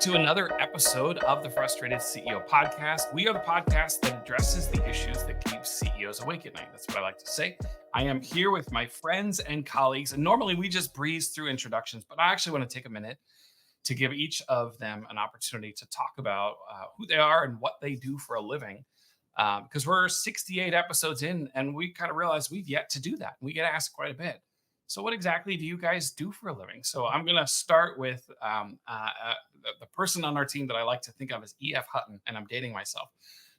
to another episode of the Frustrated CEO podcast. We are the podcast that addresses the issues that keep CEOs awake at night. That's what I like to say. I am here with my friends and colleagues, and normally we just breeze through introductions, but I actually want to take a minute to give each of them an opportunity to talk about who they are and what they do for a living. Because we're 68 episodes in, and we kind of realize we've yet to do that. We get asked quite a bit. So, what exactly do you guys do for a living? So, I'm going to start with the person on our team that I like to think of as EF Hutton, and I'm dating myself,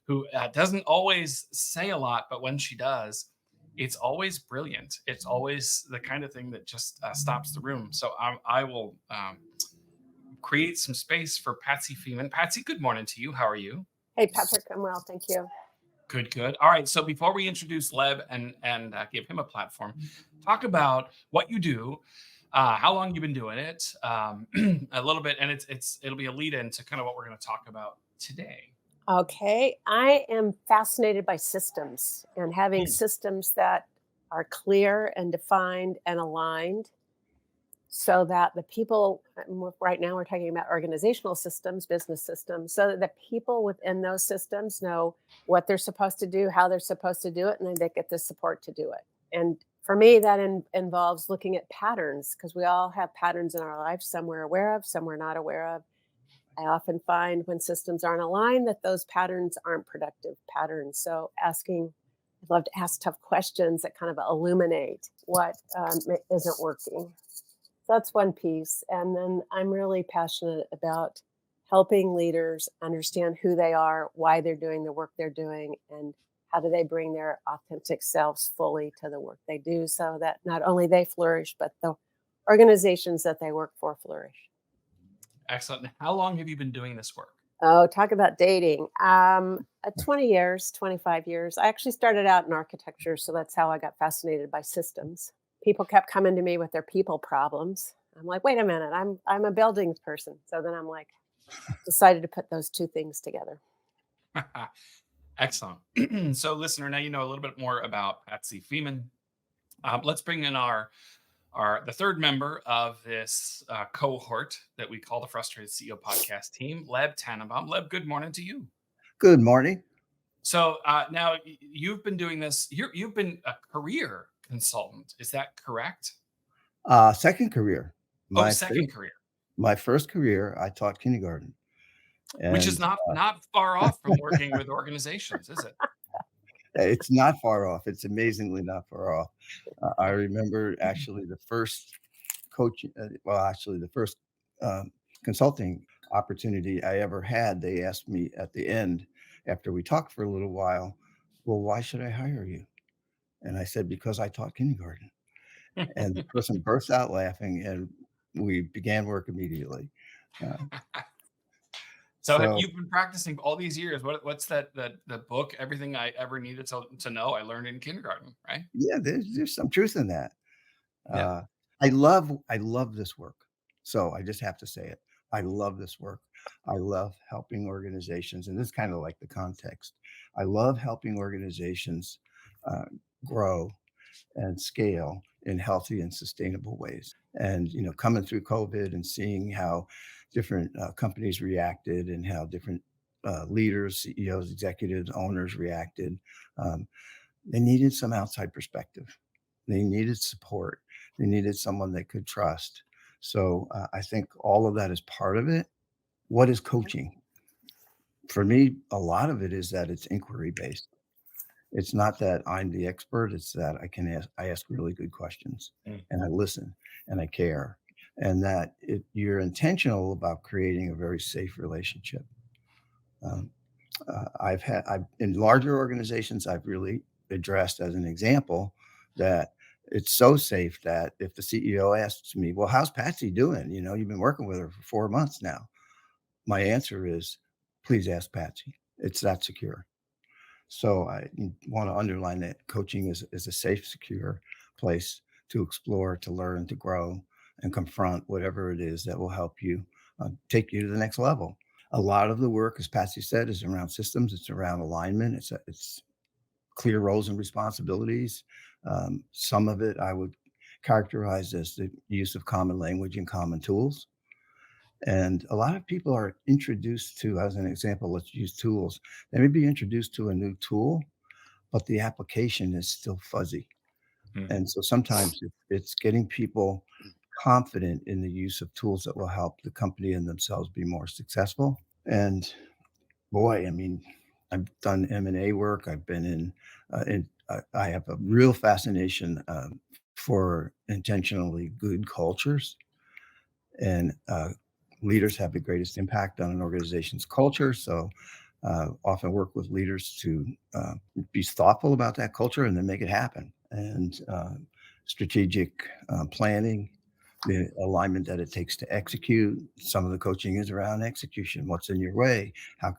who doesn't always say a lot, but when she does, it's always brilliant. It's always the kind of thing that just stops the room. So, I will create some space for Patsy Feeman. Patsy, good morning to you. How are you? Hey, Patrick, I'm well. Thank you. Good, good. All right. So before we introduce Leb and give him a platform, talk about what you do, how long you've been doing it, a little bit, and it'll be a lead in to kind of what we're going to talk about today. Okay. I am fascinated by systems and having systems that are clear and defined and aligned so that the people, right now we're talking about organizational systems, business systems, so that the people within those systems know what they're supposed to do, how they're supposed to do it, and then they get the support to do it. And for me, that involves looking at patterns because we all have patterns in our lives, some we're aware of, some we're not aware of. I often find when systems aren't aligned that those patterns aren't productive patterns. So I'd love to ask tough questions that kind of illuminate what isn't working. So that's one piece. And then I'm really passionate about helping leaders understand who they are, why they're doing the work they're doing, and how do they bring their authentic selves fully to the work they do so that not only they flourish, but the organizations that they work for flourish. Excellent. How long have you been doing this work? Oh, talk about dating. 20 years, 25 years. I actually started out in architecture, so that's how I got fascinated by systems. People kept coming to me with their people problems. I'm like, wait a minute, I'm a buildings person. So then I'm like, decided to put those two things together. Excellent. So, listener, now you know a little bit more about Patsy Feeman. Let's bring in the third member of this cohort that we call the Frustrated CEO podcast team, Leb Tannenbaum. Leb, good morning to you. Good morning. So now you've been doing this. You've been a career consultant. Is that correct? Second career. Second career. My first career, I taught kindergarten. Which is not far off from working with organizations, is it? It's not far off. It's amazingly not far off. I remember actually the first the first consulting opportunity I ever had. They asked me at the end, after we talked for a little while, well, why should I hire you? And I said, because I taught kindergarten. And the person burst out laughing, and we began work immediately. So have you been practicing all these years? What's the book? Everything I ever needed to know, I learned in kindergarten, right? Yeah, there's some truth in that. Yeah. I love this work. So I just have to say it. I love this work. I love helping organizations, and this is kind of like the context. I love helping organizations grow and scale in healthy and sustainable ways. And coming through COVID and seeing how different companies reacted and how different leaders, CEOs, executives, owners reacted, they needed some outside perspective. They needed support. They needed someone they could trust. So I think all of that is part of it. What is coaching? For me, a lot of it is that it's inquiry based. It's not that I'm the expert, it's that I ask really good questions, and I listen, and I care, and that you're intentional about creating a very safe relationship. Um, I've in larger organizations, I've really addressed as an example that it's so safe that if the CEO asks me, "Well, how's Patsy doing? You've been working with her for 4 months now." My answer is, "Please ask Patsy." It's that secure. So I want to underline that coaching is a safe, secure place to explore, to learn, to grow, and confront whatever it is that will help you take you to the next level. A lot of the work, as Patsy said, is around systems. It's around alignment. It's clear roles and responsibilities. Some of it I would characterize as the use of common language and common tools. And a lot of people are introduced to, as an example, let's use tools. They may be introduced to a new tool, but the application is still fuzzy. Mm. And so sometimes it's getting people confident in the use of tools that will help the company and themselves be more successful. And boy, I mean, I've done M&A work. I've been I have a real fascination for intentionally good cultures, and leaders have the greatest impact on an organization's culture. So often work with leaders to be thoughtful about that culture and then make it happen. And strategic planning, the alignment that it takes to execute. Some of the coaching is around execution. What's in your way? How,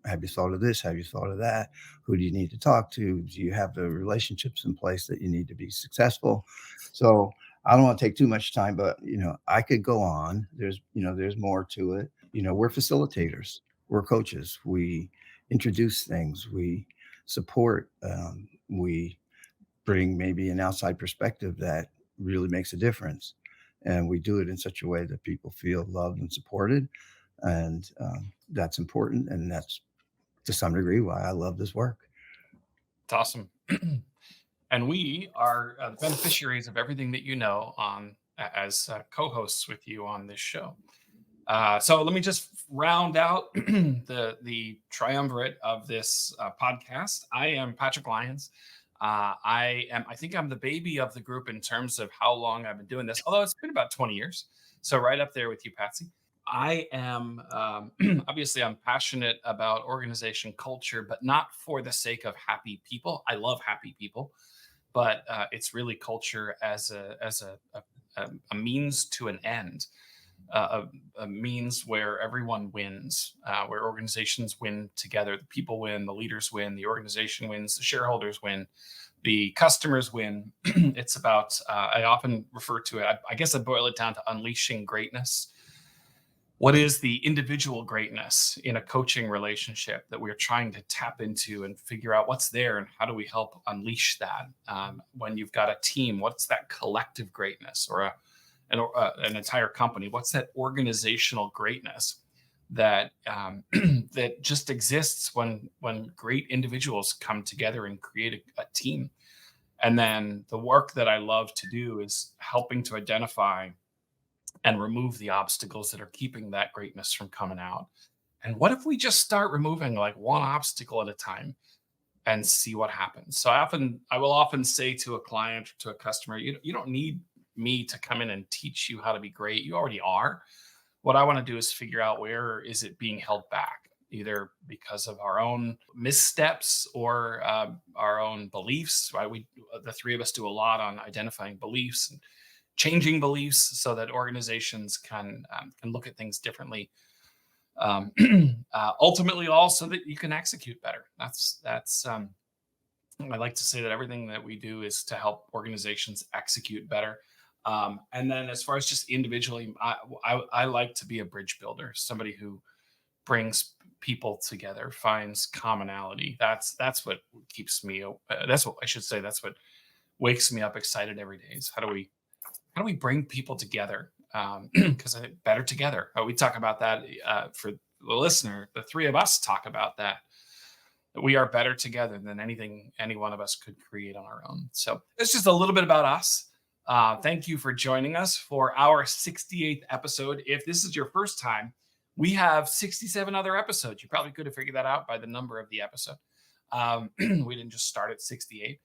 have you thought of this? Have you thought of that? Who do you need to talk to? Do you have the relationships in place that you need to be successful? So I don't want to take too much time, but I could go on. There's more to it. We're facilitators. We're coaches. We introduce things. We support. We bring maybe an outside perspective that really makes a difference. And we do it in such a way that people feel loved and supported. And that's important. And that's to some degree why I love this work. It's awesome. And we are the beneficiaries of everything that you know on as co-hosts with you on this show. So let me just round out the triumvirate of this podcast. I am Patrick Lyons. I think I'm the baby of the group in terms of how long I've been doing this, although it's been about 20 years. So right up there with you, Patsy. I am obviously I'm passionate about organization culture, but not for the sake of happy people. I love happy people, but it's really culture as a means to an end, a means where everyone wins, where organizations win together. The people win, the leaders win, the organization wins, the shareholders win, the customers win. It's about, I often refer to it, I guess I boil it down to unleashing greatness. What is the individual greatness in a coaching relationship that we're trying to tap into and figure out what's there and how do we help unleash that? When you've got a team, what's that collective greatness, or an entire company? What's that organizational greatness that that just exists when great individuals come together and create a team? And then the work that I love to do is helping to identify and remove the obstacles that are keeping that greatness from coming out. And what if we just start removing like one obstacle at a time and see what happens? So I will often say to a client or to a customer, you don't need me to come in and teach you how to be great. You already are. What I want to do is figure out where is it being held back, either because of our own missteps or our own beliefs. Right? The three of us do a lot on identifying beliefs and changing beliefs so that organizations can look at things differently. Ultimately, also that you can execute better. That's I like to say that everything that we do is to help organizations execute better. And then, as far as just individually, I like to be a bridge builder, somebody who brings people together, finds commonality. That's what keeps me. That's what I should say. That's what wakes me up excited every day. Is how do we bring people together? Because I think better together. We talk about that for the listener. The three of us talk about that we are better together than anything any one of us could create on our own. So it's just a little bit about us. Thank you for joining us for our 68th episode. If this is your first time, we have 67 other episodes. You probably could have figured that out by the number of the episode. We didn't just start at 68.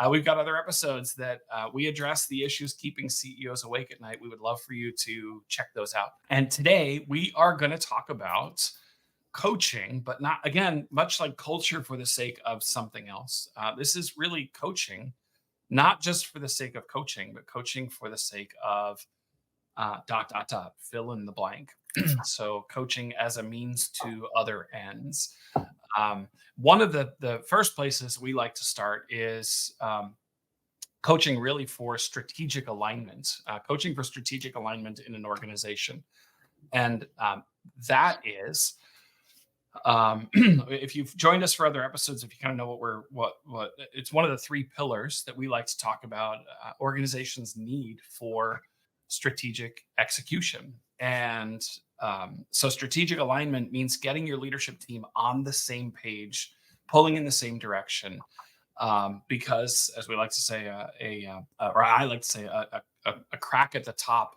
We've got other episodes that we address the issues keeping CEOs awake at night. We would love for you to check those out. And today we are going to talk about coaching, but not, again, much like culture for the sake of something else. This is really coaching, not just for the sake of coaching, but coaching for the sake of ... fill in the blank. So coaching as a means to other ends. One of the first places we like to start is coaching really for strategic alignment, coaching for strategic alignment in an organization. And that is, if you've joined us for other episodes, if you kind of know what it's one of the three pillars that we like to talk about, organizations need for strategic execution. And So strategic alignment means getting your leadership team on the same page, pulling in the same direction. Because, as we like to say, or I like to say, a crack at the top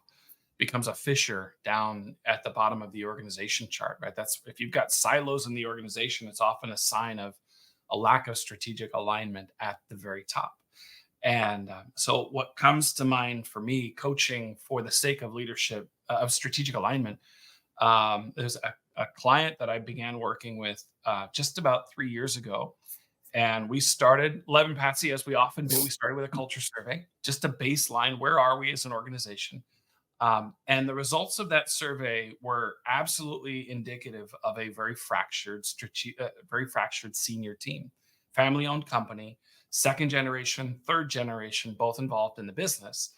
becomes a fissure down at the bottom of the organization chart, right? That's if you've got silos in the organization, it's often a sign of a lack of strategic alignment at the very top. And so, what comes to mind for me, coaching for the sake of leadership, of strategic alignment, there's a client that I began working with just about 3 years ago. And we started, Lev and Patsy, as we often do, we started with a culture survey, just a baseline. Where are we as an organization? And the results of that survey were absolutely indicative of a very fractured senior team, family-owned company, second generation, third generation, both involved in the business,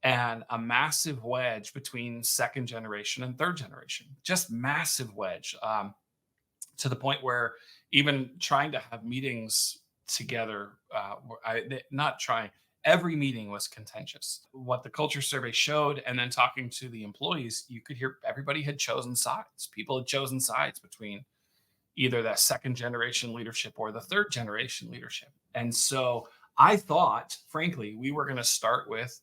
and a massive wedge between second generation and third generation, just massive wedge, to the point where even trying to have meetings together, not trying, every meeting was contentious. What the culture survey showed, and then talking to the employees, you could hear everybody had chosen sides. People had chosen sides between either that second generation leadership or the third generation leadership. And so I thought, frankly, we were going to start with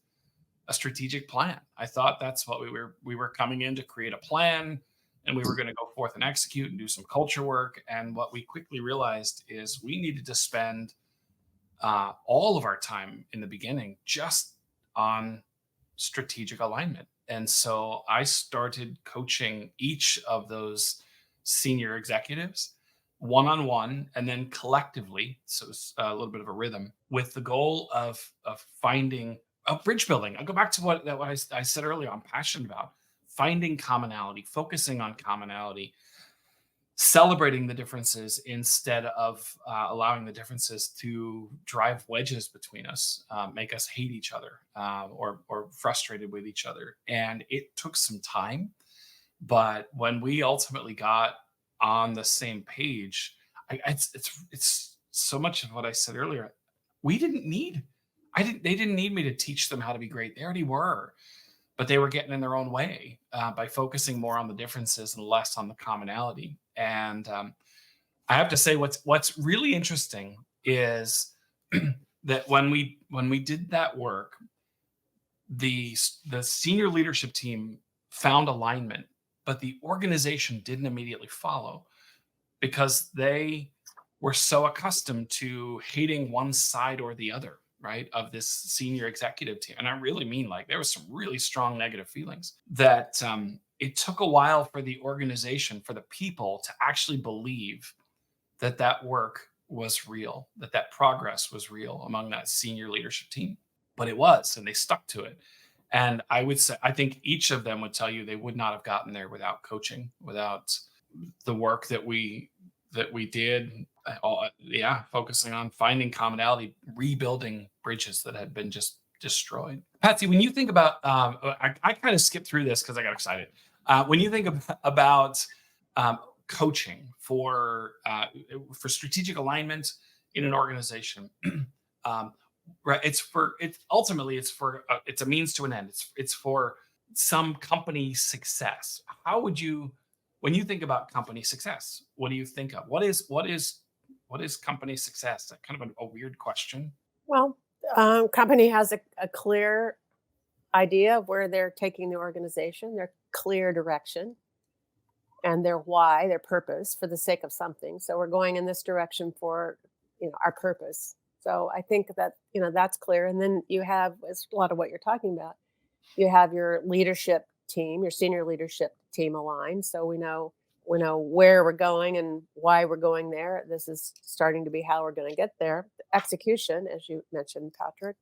a strategic plan. I thought that's what we were coming in to create a plan, and we were going to go forth and execute and do some culture work. And what we quickly realized is we needed to spend all of our time in the beginning just on strategic alignment. And so I started coaching each of those senior executives one on one and then collectively. So it's a little bit of a rhythm with the goal of finding a bridge building. I'll go back to what I said earlier, I'm passionate about finding commonality, focusing on commonality, celebrating the differences instead of allowing the differences to drive wedges between us, make us hate each other, or frustrated with each other. And it took some time, but when we ultimately got on the same page, it's so much of what I said earlier. We didn't need, I didn't, They didn't need me to teach them how to be great. They already were, but they were getting in their own way by focusing more on the differences and less on the commonality. And I have to say, what's really interesting is that when we did that work, the senior leadership team found alignment, but the organization didn't immediately follow because they were so accustomed to hating one side or the other, right, of this senior executive team. And I really mean, like, there was some really strong negative feelings that it took a while for the organization, for the people to actually believe that that work was real, that that progress was real among that senior leadership team. But it was, and they stuck to it. And I would say, I think each of them would tell you they would not have gotten there without coaching, without the work that we did. Focusing on finding commonality, rebuilding bridges that had been just destroyed. Patsy, when you think about, I kind of skipped through this because I got excited. When you think about coaching for strategic alignment in an organization, right? It's a means to an end. It's for some company success. How would you, when you think about company success, what do you think of? What is company success? That kind of a weird question. Well, company has a clear idea of where they're taking the organization, their clear direction, and their why, their purpose for the sake of something. So we're going in this direction for our purpose. So I think that that's clear. And then you have, it's a lot of what you're talking about. You have your leadership team, your senior leadership team aligned. So we know where we're going and why we're going there. This is starting to be how we're going to get there. Execution, as you mentioned, Patrick,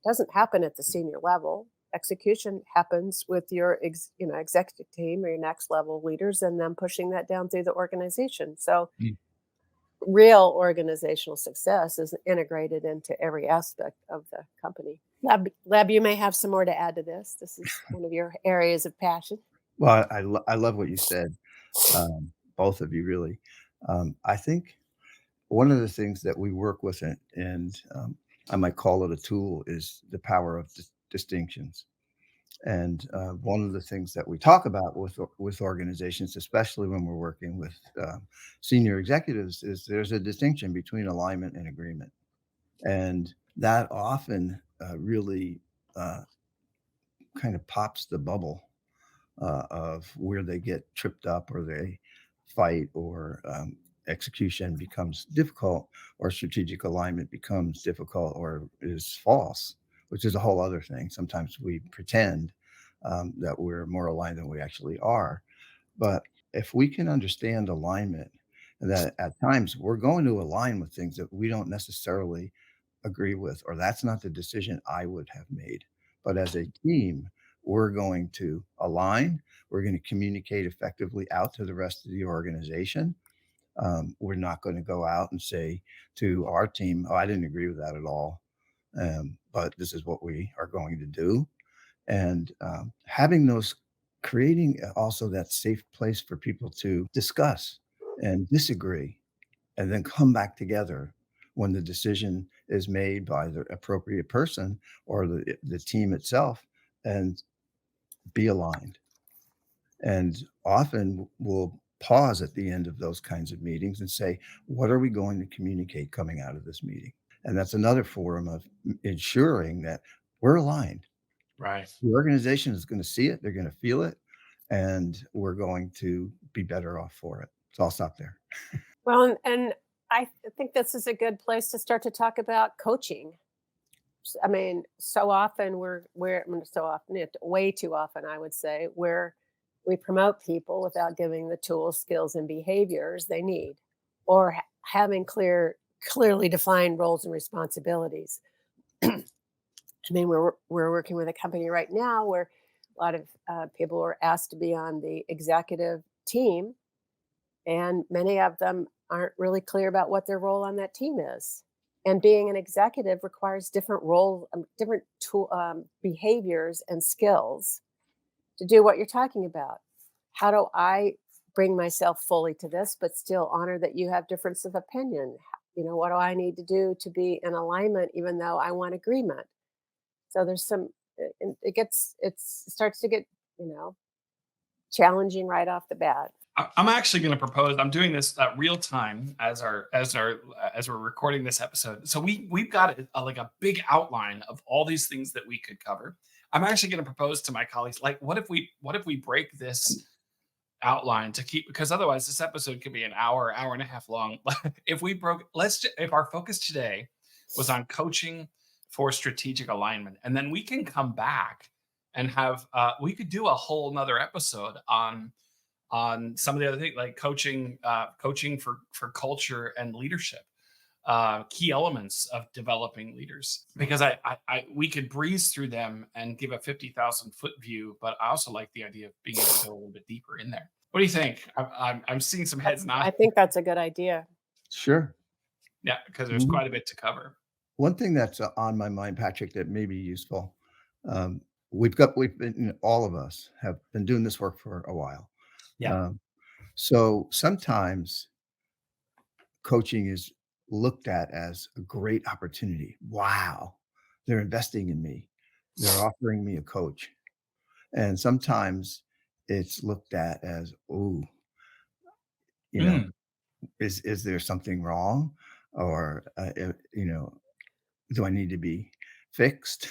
doesn't happen at the senior level. Execution happens with your executive team or your next level leaders, and then pushing that down through the organization. So Mm. real organizational success is integrated into every aspect of the company. Lab, you may have some more to add to this. This is one of your areas of passion. Well, I love what you said, both of you really. I think one of the things that we work with, and I might call it a tool, is the power of distinctions. And one of the things that we talk about with organizations, especially when we're working with senior executives, is there's a distinction between alignment and agreement, and that often really uh, kind of pops the bubble of where they get tripped up or they fight or execution becomes difficult or strategic alignment becomes difficult or is false, which is a whole other thing. Sometimes we pretend that we're more aligned than we actually are. But if we can understand alignment, that at times we're going to align with things that we don't necessarily agree with, or that's not the decision I would have made. But as a team, we're going to align. We're going to communicate effectively out to the rest of the organization. We're not going to go out and say to our team, "Oh, I didn't agree with that at all, but this is what we are going to do." And having those, creating also that safe place for people to discuss and disagree and then come back together when the decision is made by the appropriate person or the team itself, and be aligned. And often we'll pause at the end of those kinds of meetings and say, what are we going to communicate coming out of this meeting? And that's another forum of ensuring that we're aligned. Right. The organization is going to see it, they're going to feel it, and we're going to be better off for it. So I'll stop there. Well, and think this is a good place to start to talk about coaching. I mean, so often so often, way too often, I would say, where we promote people without giving the tools, skills, and behaviors they need, or having clearly defined roles and responsibilities. I mean, we're working with a company right now where a lot of people were asked to be on the executive team, and many of them aren't really clear about what their role on that team is. And being an executive requires different role, different tool, behaviors and skills to do what you're talking about. How do I bring myself fully to this, but still honor that you have difference of opinion? What do I need to do to be in alignment, even though I want agreement? So there's some. It starts to get you know challenging right off the bat. I'm actually going to propose. I'm doing this real time as we're recording this episode. So we've got like a big outline of all these things that we could cover. I'm actually going to propose to my colleagues, like, what if we break this outline to keep, because otherwise this episode could be an hour and a half long. If we broke, if our focus today was on coaching for strategic alignment, and then we can come back and have we could do a whole nother episode on some of the other things, like coaching for culture and leadership, key elements of developing leaders, because we could breeze through them and give a 50,000 foot view, but I also like the idea of being able to go a little bit deeper in there. What do you think? I'm seeing some heads I nod. think that's a good idea. Sure. Yeah, because there's Mhm. quite a bit to cover. One thing that's on my mind, Patrick, that may be useful. Um, we've been, all of us have been doing this work for a while. Yeah. Um, so sometimes coaching is looked at as a great opportunity. Wow, they're investing in me. They're offering me a coach. And sometimes it's looked at as, oh, you know, Mm, is there something wrong? Or, do I need to be fixed?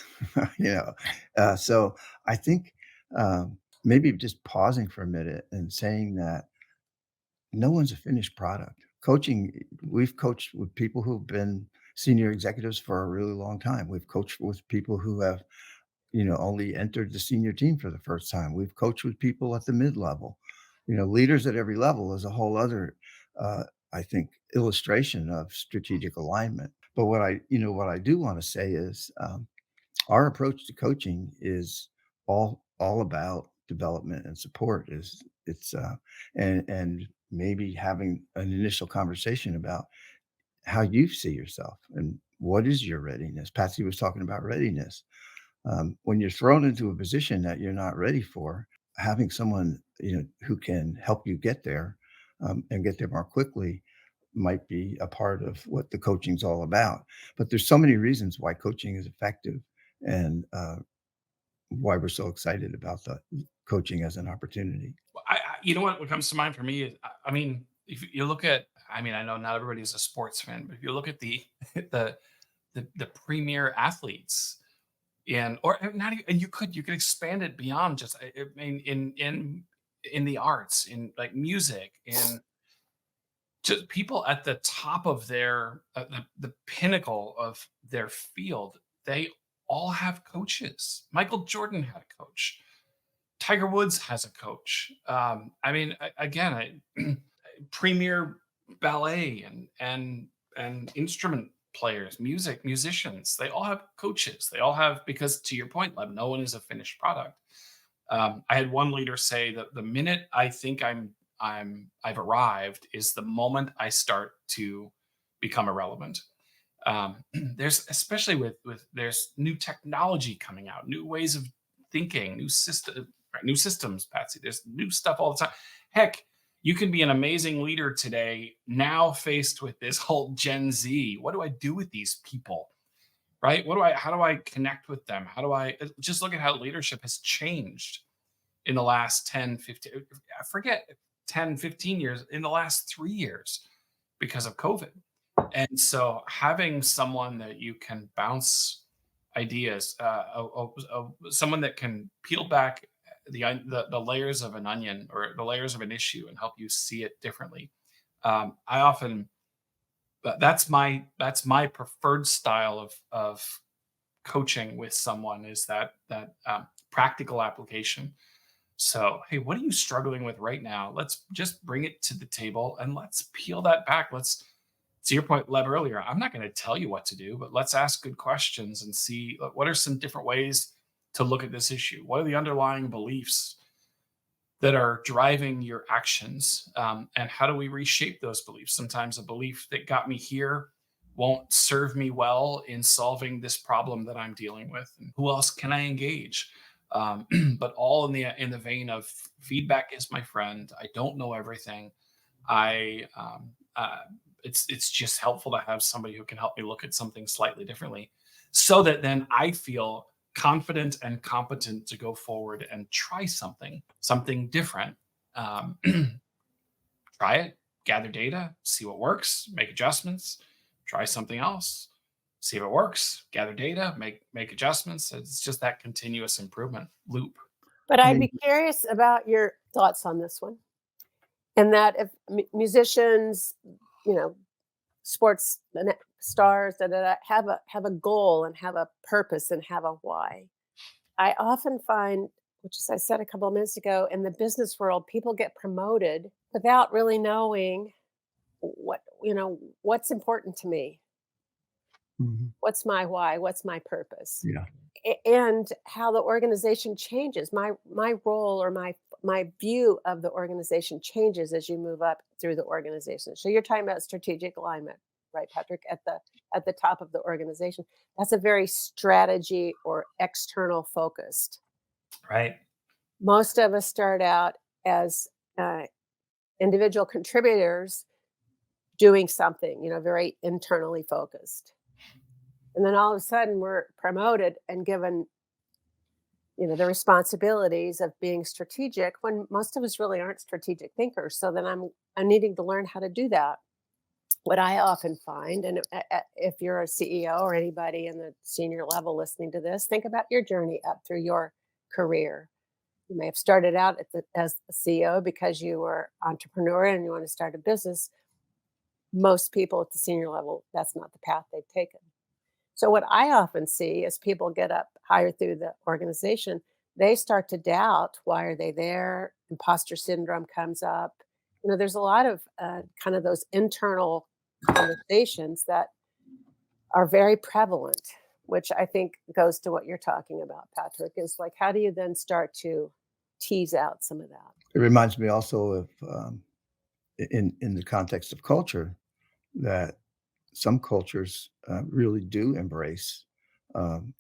you know, so I think maybe just pausing for a minute and saying that no one's a finished product. Coaching, we've coached with people who've been senior executives for a really long time. We've coached with people who have, only entered the senior team for the first time. We've coached with people at the mid level. Leaders at every level is a whole other, uh, I think, illustration of strategic alignment. But what I do want to say is, our approach to coaching is all about development and support. And maybe having an initial conversation about how you see yourself and what is your readiness. Patsy was talking about readiness. When you're thrown into a position that you're not ready for, having someone who can help you get there, and get there more quickly might be a part of what the coaching's all about. But there's so many reasons why coaching is effective, and why we're so excited about the coaching as an opportunity. You know what comes to mind for me is, I mean, if you look at, I mean, I know not everybody is a sports fan, but if you look at the the the premier athletes, and or not even, and you could expand it beyond just, I mean, in the arts, in like music, in just people at the top of their, the pinnacle of their field, they all have coaches. Michael Jordan had a coach. Tiger Woods has a coach. I mean, again, premier ballet and instrument players, musicians, they all have coaches. They all have, because to your point, Lev, no one is a finished product. I had one leader say that the minute I think I've arrived is the moment I start to become irrelevant. There's, especially with there's new technology coming out, new ways of thinking, new systems, Patsy. There's new stuff all the time. Heck, you can be an amazing leader today, now faced with this whole Gen Z. What do I do with these people? Right? How do I connect with them? How do I just look at how leadership has changed in the last 10, 15, I forget, 10, 15 years, in the last 3 years because of COVID. And so having someone that you can bounce ideas, someone that can peel back the layers of an onion, or the layers of an issue, and help you see it differently. I often, that's my preferred style of coaching with someone, is that practical application. So, hey, what are you struggling with right now? Let's just bring it to the table and let's peel that back. Let's, to your point, Leb, earlier, I'm not going to tell you what to do, but let's ask good questions and see, what are some different ways to look at this issue. What are the underlying beliefs that are driving your actions? And how do we reshape those beliefs? Sometimes a belief that got me here won't serve me well in solving this problem that I'm dealing with. And who else can I engage? But all in the vein of, feedback is my friend. I don't know everything. I it's just helpful to have somebody who can help me look at something slightly differently, so that then I feel confident and competent to go forward and try something different. Um, Try it, gather data, see what works, make adjustments, try something else, see if it works, gather data, make adjustments. It's just that continuous improvement loop. But I I'd mean, be curious about your thoughts on this one. And that if musicians, you know, sports stars, have a goal and have a purpose and have a why. I often find, which as I said a couple of minutes ago, in the business world, people get promoted without really knowing what's important to me, mhm, what's my why, what's my purpose, yeah. and how the organization changes. My role, or my view of the organization changes as you move up through the organization. So you're talking about strategic alignment, right, Patrick, at the top of the organization. That's a very strategy or external focused. Right. Most of us start out as uh, individual contributors doing something, very internally focused. And then all of a sudden we're promoted and given, the responsibilities of being strategic, when most of us really aren't strategic thinkers. So then I'm needing to learn how to do that. What I often find, and if you're a CEO or anybody in the senior level listening to this, think about your journey up through your career. You may have started out as a CEO because you were entrepreneur and you want to start a business. Most people at the senior level, that's not the path they've taken. So what I often see as people get up higher through the organization, they start to doubt, why are they there? Imposter syndrome comes up. There's a lot of kind of those internal conversations that are very prevalent, which I think goes to what you're talking about, Patrick, is like, how do you then start to tease out some of that? It reminds me also of, in the context of culture, that some cultures really do embrace um,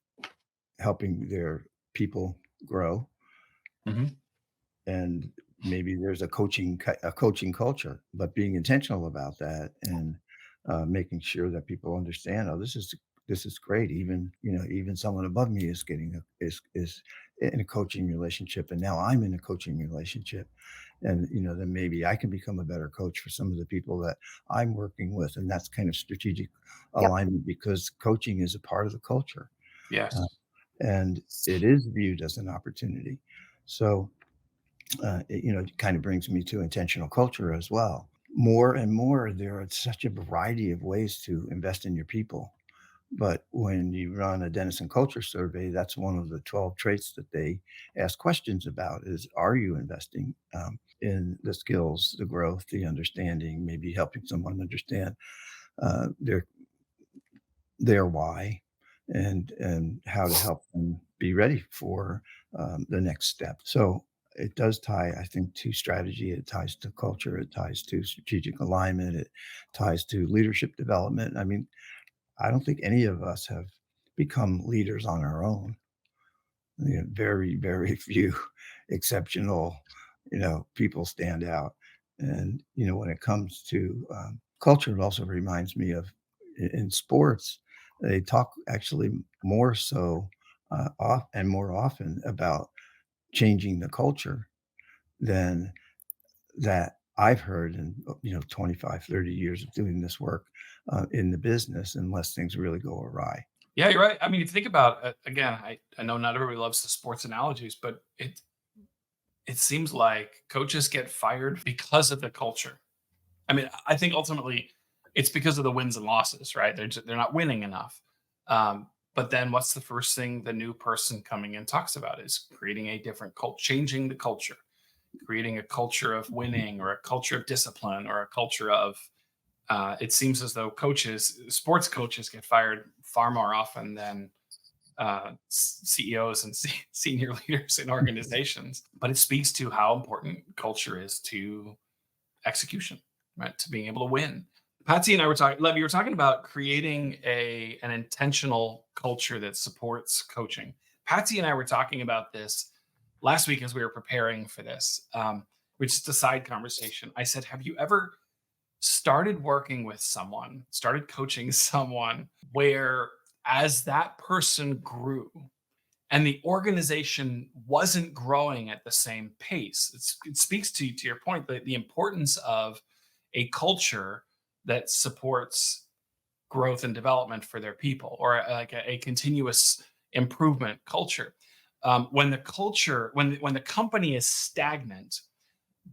helping their people grow, Mhm. and maybe there's a coaching culture, but being intentional about that, and making sure that people understand, oh, this is this is great. Even, even someone above me is getting is in a coaching relationship, and now I'm in a coaching relationship. And, then maybe I can become a better coach for some of the people that I'm working with. And that's kind of strategic Yep. alignment because coaching is a part of the culture. Uh, Yes. and it is viewed as an opportunity. So, it kind of brings me to intentional culture as well. More and more, there are such a variety of ways to invest in your people. But when you run a Denison culture survey, that's one of the 12 traits that they ask questions about is, are you investing in the skills, the growth, the understanding, maybe helping someone understand uh, their their why and how to help them be ready for the next step. So it does tie, I think, to strategy. It ties to culture. It ties to strategic alignment. It ties to leadership development. I mean, I don't think any of us have become leaders on our own. Very, very few exceptional, people stand out. And, when it comes to culture, it also reminds me of in sports, they talk actually more so off and more often about changing the culture than that I've heard in 25, 30 years of doing this work in the business, unless things really go awry. Yeah, you're right. I mean, if you think about again, I know not everybody loves the sports analogies, but it seems like coaches get fired because of the culture. I mean, I think ultimately it's because of the wins and losses, right? They're not winning enough. But then what's the first thing the new person coming in talks about is creating a different culture, changing the culture, creating a culture of winning or a culture of discipline or a culture of it seems as though sports coaches get fired far more often than CEOs and senior leaders in organizations. But it speaks to how important culture is to execution, right? To being able to win. Patsy and I were talking, Lev, you were talking about creating an intentional culture that supports coaching. Patsy and I were talking about this last week as we were preparing for this, which is a side conversation. I said, have you ever started working with someone, started coaching someone where as that person grew and the organization wasn't growing at the same pace? It speaks to your point that the importance of a culture that supports growth and development for their people, or like a continuous improvement culture. When the culture, when the company is stagnant,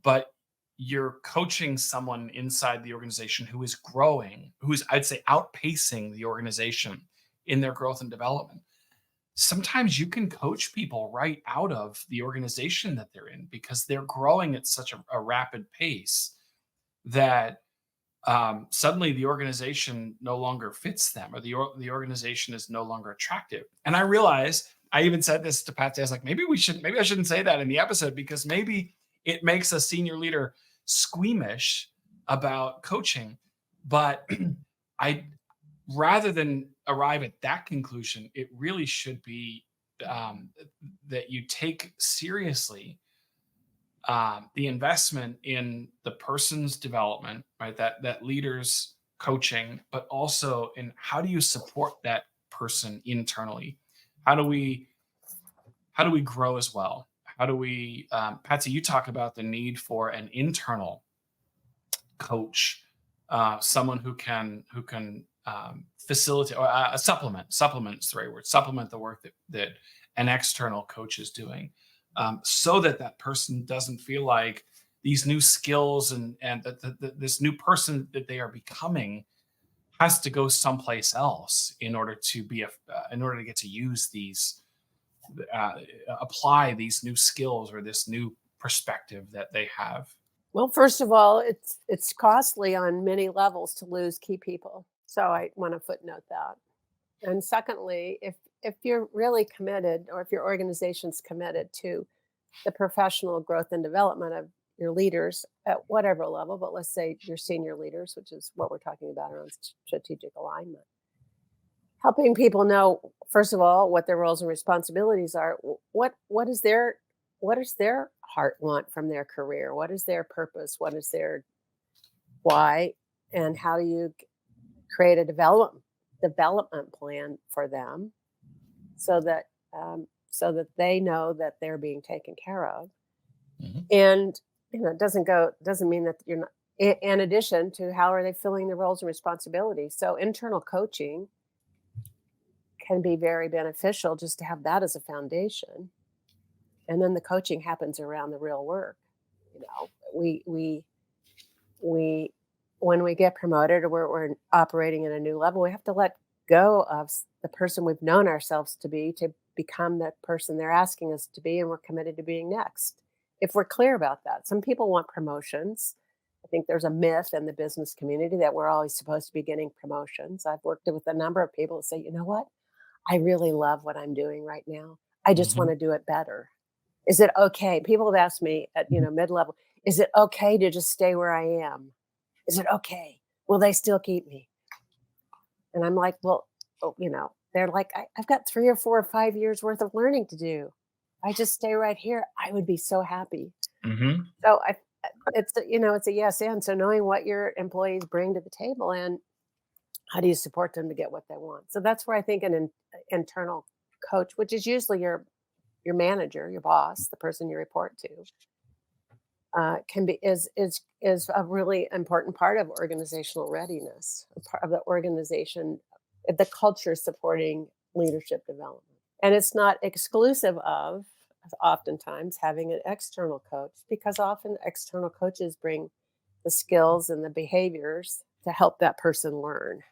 but you're coaching someone inside the organization who is growing, who's, I'd say, outpacing the organization in their growth and development. Sometimes you can coach people right out of the organization that they're in because they're growing at such a rapid pace that suddenly the organization no longer fits them, or the organization is no longer attractive. And I realize I even said this to Patsy. I was like, maybe I shouldn't say that in the episode because maybe it makes a senior leader squeamish about coaching. But I rather than arrive at that conclusion, it really should be that you take seriously the investment in the person's development, right? That leader's coaching, but also in how do you support that person internally? How do we grow as well? How do we, Patsy? You talk about the need for an internal coach, someone who can facilitate or a supplement is the right word, supplement the work that an external coach is doing, so that that person doesn't feel like these new skills and this new person that they are becoming has to go someplace else in order to in order to get to use these uh, apply these new skills or this new perspective that they have. Well, first of all, it's costly on many levels to lose key people. So I want to footnote that. And secondly, if you're really committed, or if your organization's committed to the professional growth and development of your leaders at whatever level, but let's say your senior leaders, which is what we're talking about around strategic alignment, helping people know first of all what their roles and responsibilities are. What does their heart want from their career? What is their purpose? What is their why? And how do you create a development development plan for them so that they know that they're being taken care of. Mhm. And it doesn't mean that you're not. In addition to how are they filling their roles and responsibilities? So internal coaching can be very beneficial just to have that as a foundation, and then the coaching happens around the real work. We when we get promoted or we're operating at a new level, we have to let go of the person we've known ourselves to become the person they're asking us to be, and we're committed to being next. If we're clear about that, some people want promotions. I think there's a myth in the business community that we're always supposed to be getting promotions. I've worked with a number of people who say, you know what? I really love what I'm doing right now. I just want Mhm. to do it better. Is it okay? People have asked me at mid level, is it okay to just stay where I am? Is it okay? Will they still keep me? And I'm like, well, they're like, I've got 3 or 4 or 5 years worth of learning to do. I just stay right here. I would be so happy. Mhm. So it's a yes and. So knowing what your employees bring to the table and how do you support them to get what they want. So that's where I think an internal coach, which is usually your manager, your boss, the person you report to, can be is a really important part of organizational readiness, a part of the organization, the culture supporting leadership development. And it's not exclusive of oftentimes having an external coach because often external coaches bring the skills and the behaviors to help that person learn.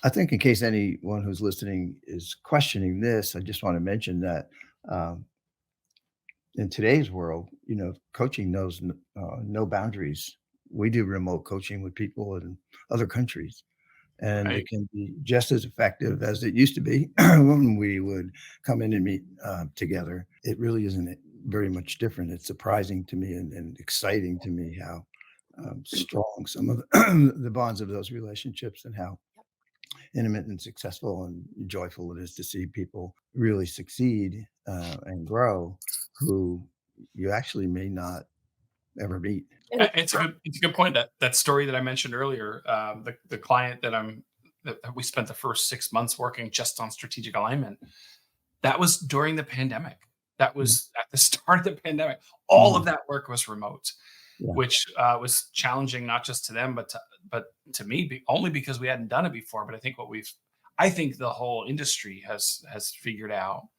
I think in case anyone who's listening is questioning this, I just want to mention that um, in today's world, coaching knows no boundaries. We do remote coaching with people in other countries, and it Right. can be just as effective as it used to be when we would come in and meet together. It really isn't very much different. It's surprising to me and exciting to me how strong some of the bonds of those relationships and how intimate and successful and joyful it is to see people really succeed and grow who you actually may not ever meet. And It's a good point. That story that I mentioned earlier, the client that we spent the first 6 months working just on strategic alignment. That was during the pandemic. That Mhm. was at the start of the pandemic. All of Mhm. that work was remote, Yeah. which was challenging not just to them, but to me, only because we hadn't done it before. But I think the whole industry has figured out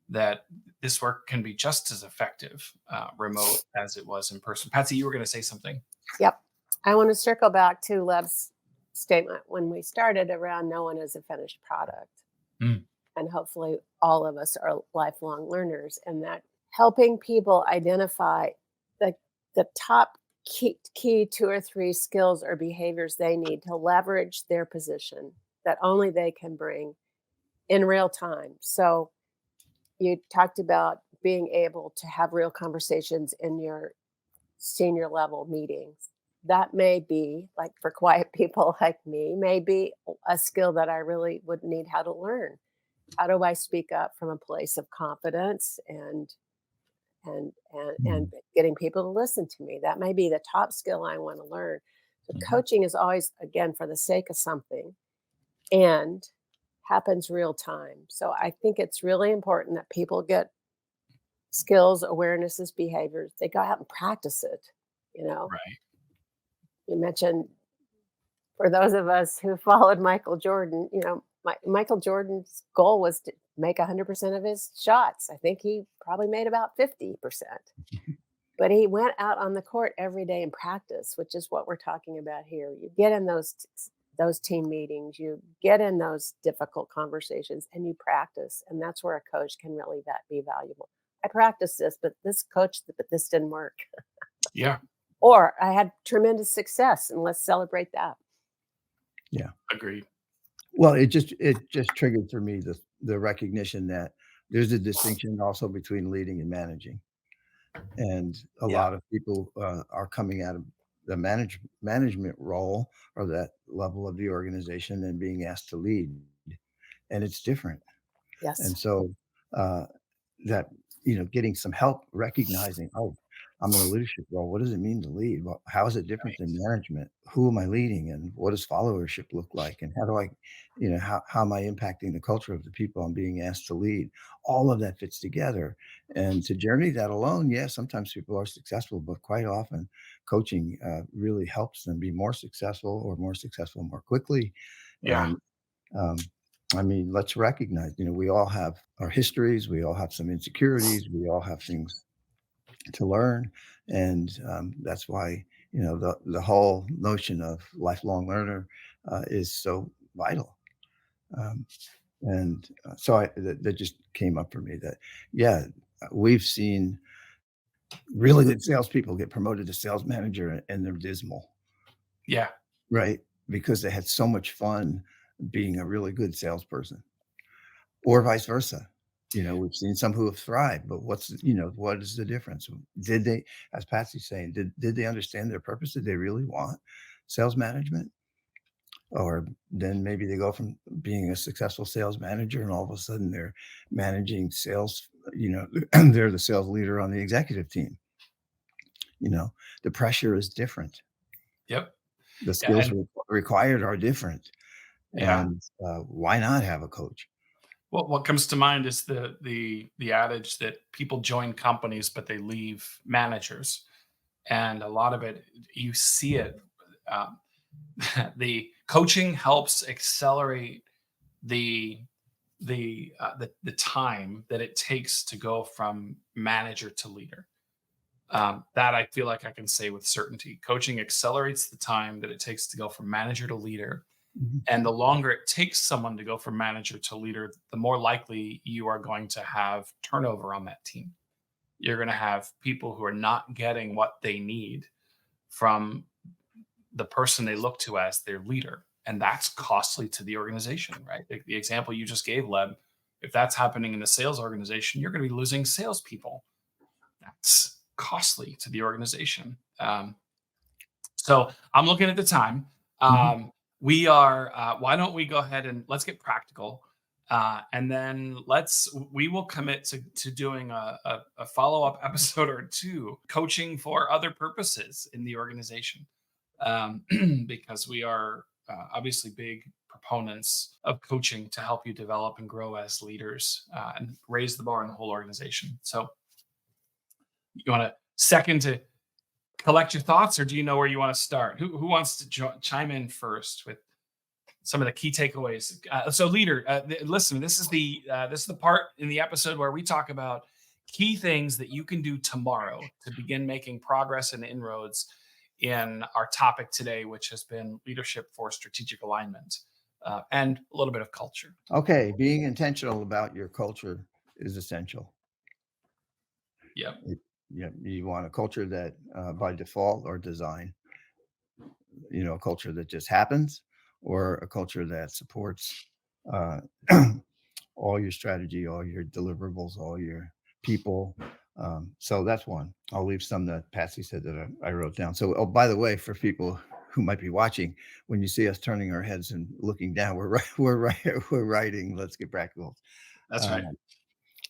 that this work can be just as effective remote as it was in person. Patsy, you were going to say something. yep. I want to circle back to Lev's statement when we started around no one is a finished product. Mm. And hopefully all of us are lifelong learners, and that helping people identify the top key 2 or 3 skills or behaviors they need to leverage their position that only they can bring in real time. So you talked about being able to have real conversations in your senior level meetings. That may be like for quiet people like me, may be a skill that I really would need how to learn. How do I speak up from a place of confidence and Mhm. getting people to listen to me? That may be the top skill I want to learn. So Mhm. coaching is always again for the sake of something and happens real time. So I think it's really important that people get skills, awarenesses, behaviors. They go out and practice it. You know, Right. you mentioned for those of us who followed Michael Jordan, Michael Jordan's goal was to make 100% of his shots. I think he probably made about 50%. But he went out on the court every day and practice, which is what we're talking about here. You get in those team meetings, you get in those difficult conversations and you practice, and that's where a coach can really be valuable. I practiced this, but this didn't work. Yeah. Or I had tremendous success, and let's celebrate that. Yeah. Agreed. Well, it just triggered for me the recognition that there's a distinction also between leading and managing. And a Yeah. lot of people are coming out of the management role or that level of the organization and being asked to lead, and it's different. Yes. And so, uh, that, getting some help recognizing, "Oh, I'm in a leadership role. What does it mean to lead? Well, how is it different than management? Who am I leading, and what does followership look like? And how do I, how am I impacting the culture of the people I'm being asked to lead? All of that fits together. And to journey that alone, yeah, sometimes people are successful, but quite often coaching really helps them be more successful or more successful more quickly. Yeah. And um, I mean, let's recognize, we all have our histories, we all have some insecurities, we all have things to learn. And that's why, the whole notion of lifelong learner is so vital. Um, and so that just came up for me that, yeah, we've seen really good salespeople get promoted to sales manager and they're dismal, Yeah. right? Because they had so much fun being a really good salesperson, or vice versa. We've seen some who have thrived, but what is the difference? Did they, as Patsy's saying, did they understand their purpose? Did they really want sales management? Or then maybe they go from being a successful sales manager and all of a sudden they're managing sales, they're the sales leader on the executive team. You know, the pressure is different. Yep. The Yeah. skills And required are different. yeah. And why not have a coach? What comes to mind is the adage that people join companies, but they leave managers. And a lot of it, you see it. Um, the coaching helps accelerate the the time that it takes to go from manager to leader. That I feel like I can say with certainty. Coaching accelerates the time that it takes to go from manager to leader. Mhm. And the longer it takes someone to go from manager to leader, the more likely you are going to have turnover on that team. You're going to have people who are not getting what they need from the person they look to as their leader. And that's costly to the organization, right? The example you just gave, Leb, if that's happening in the sales organization, you're going to be losing salespeople. That's costly to the organization. So I'm looking at the time. Mhm. We are. Why don't we go ahead and let's get practical, and then we will commit to doing a follow up episode or two, coaching for other purposes in the organization, because we are obviously big proponents of coaching to help you develop and grow as leaders and raise the bar in the whole organization. So you want a second to collect your thoughts, or do you know where you want to start? Who wants to chime in first with some of the key takeaways? So, leader, listen. This is the part in the episode where we talk about key things that you can do tomorrow to begin making progress and inroads in our topic today, which has been leadership for strategic alignment and a little bit of culture. Okay, being intentional about your culture is essential. Yep. You want a culture that by default or design, a culture that just happens, or a culture that supports uh, all your strategy, all your deliverables, all your people. So that's one. I'll leave some that Patsy said that I wrote down. So, oh, by the way, for people who might be watching, when you see us turning our heads and looking down, we're writing. Let's get practical. That's right.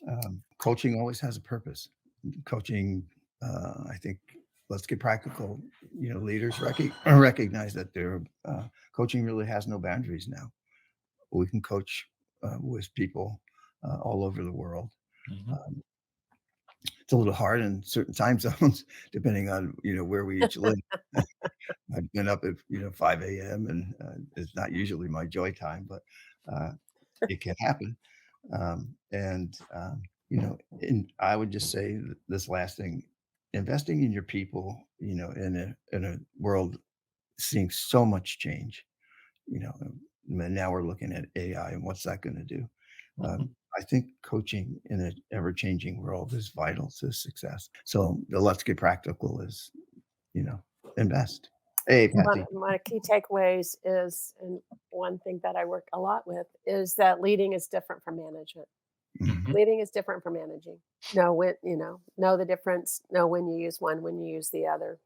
Um, Coaching always has a purpose. Coaching, I think, let's get practical. Leaders recognize that their coaching really has no boundaries now. We can coach with people all over the world. Mhm. Um, it's a little hard in certain time zones, depending on where we each live. I've been up at 5 a.m. and it's not usually my joy time, but uh, it can happen. And I would just say this last thing: investing in your people. In a world seeing so much change. And now we're looking at AI and what's that going to do. Mhm. I think coaching in an ever-changing world is vital to success. So the let's get practical is, you know, invest. Hey, One Patsy. of my key takeaways is, and one thing that I work a lot with, is that leading is different from management. Mhm. Mhm. Leading is different from managing. Know the difference, know when you use one, when you use the other.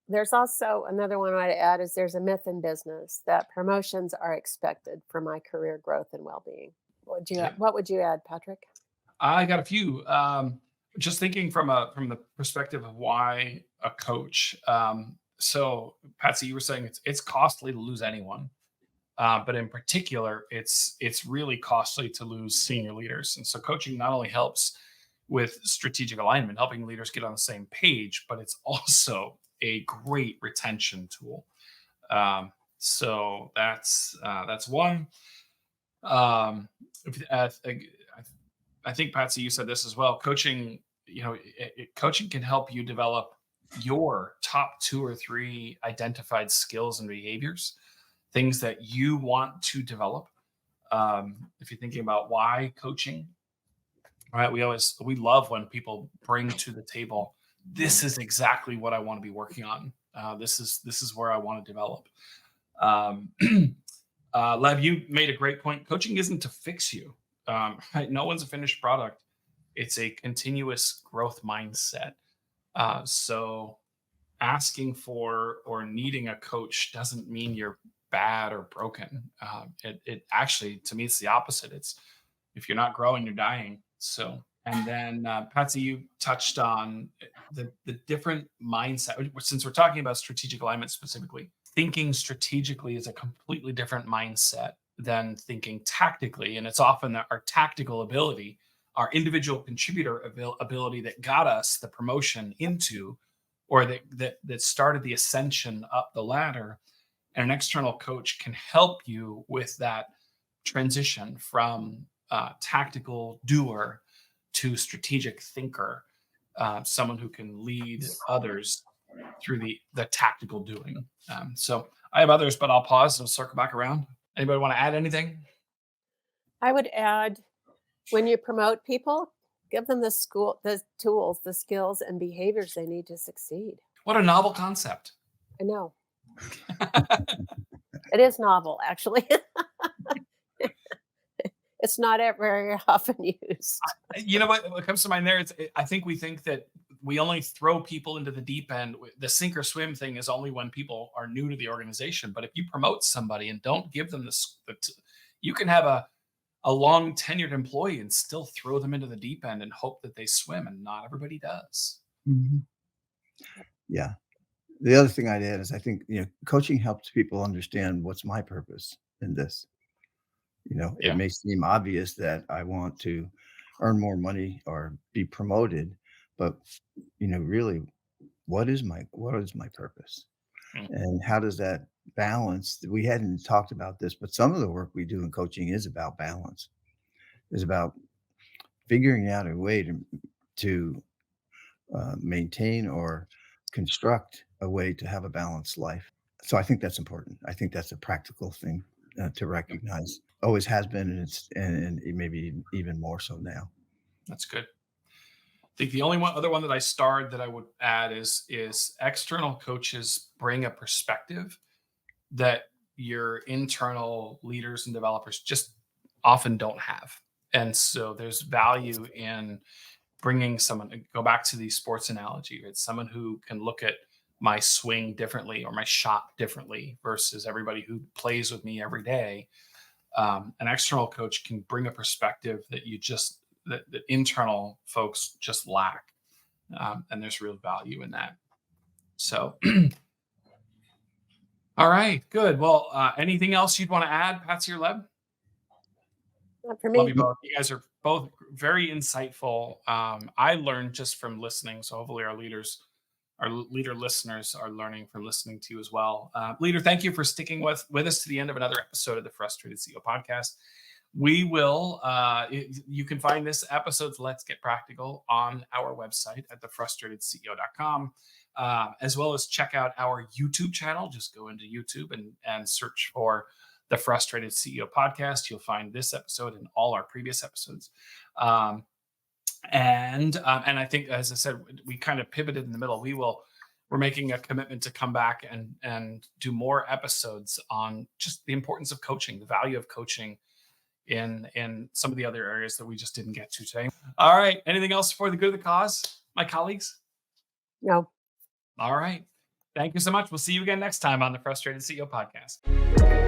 There's also another one I'd add is there's a myth in business that promotions are expected for my career growth and well-being. Yeah. What would you add, Patrick? I got a few. Just thinking from the perspective of why a coach. So Patsy, you were saying it's costly to lose anyone, but in particular, it's really costly to lose senior leaders. And so coaching not only helps with strategic alignment, helping leaders get on the same page, but it's also a great retention tool. So that's one. Um, I think Patsy, you said this as well. Coaching, coaching can help you develop your top two or three identified skills and behaviors, things that you want to develop. If you're thinking about why coaching, right? We love when people bring to the table, this is exactly what I want to be working on. This is where I want to develop. Um, Lev, you made a great point. Coaching isn't to fix you. Right? No one's a finished product. It's a continuous growth mindset. So asking for or needing a coach doesn't mean you're bad or broken. It actually, to me, it's the opposite. It's if you're not growing, you're dying. So, and then Patsy, you touched on the different mindset. Since we're talking about strategic alignment specifically, thinking strategically is a completely different mindset than thinking tactically, and it's often our tactical ability, our individual contributor ability that got us the promotion into, or that started the ascension up the ladder. And an external coach can help you with that transition from tactical doer to strategic thinker, someone who can lead others through the tactical doing. So I have others, but I'll pause and circle back around. Anybody want to add anything? I would add, when you promote people, give them the tools, the skills, and behaviors they need to succeed. What a novel concept. I know. It is novel, actually. It's not very often used. You know what comes to mind there? I think we think that we only throw people into the deep end. The sink or swim thing is only when people are new to the organization. But if you promote somebody and don't give them you can have a long tenured employee and still throw them into the deep end and hope that they swim, and not everybody does. Mhm. Yeah. The other thing I'd add is I think, coaching helps people understand what's my purpose in this. It Yeah. may seem obvious that I want to earn more money or be promoted, but really, what is my purpose? Mm. And how does that balance? We hadn't talked about this, but some of the work we do in coaching is about balance. Is about figuring out a way to maintain or construct a way to have a balanced life. So I think that's important. I think that's a practical thing to recognize. Always has been, and it maybe even more so now. That's good. I think the only other one that I starred that I would add is external coaches bring a perspective that your internal leaders and developers just often don't have. And so there's value in bringing someone, go back to the sports analogy. It's someone who can look at my swing differently or my shot differently versus everybody who plays with me every day. An external coach can bring a perspective that internal folks just lack. And there's real value in that. So, all right, good. Well, anything else you'd want to add, Patsy or Leb? Not for Love me. you both. You guys are both very insightful. I learned just from listening. So hopefully our leader listeners are learning from listening to you as well. Leader, thank you for sticking with us to the end of another episode of the Frustrated CEO podcast. We will, you can find this episode's Let's Get Practical on our website at thefrustratedceo.com, as well as check out our YouTube channel. Just go into YouTube and search for the Frustrated CEO podcast. You'll find this episode and all our previous episodes. And I think, as I said, we kind of pivoted in the middle. We're making a commitment to come back and do more episodes on just the importance of coaching, the value of coaching in some of the other areas that we just didn't get to today. All right. Anything else for the good of the cause, my colleagues? No. All right. Thank you so much. We'll see you again next time on the Frustrated CEO podcast.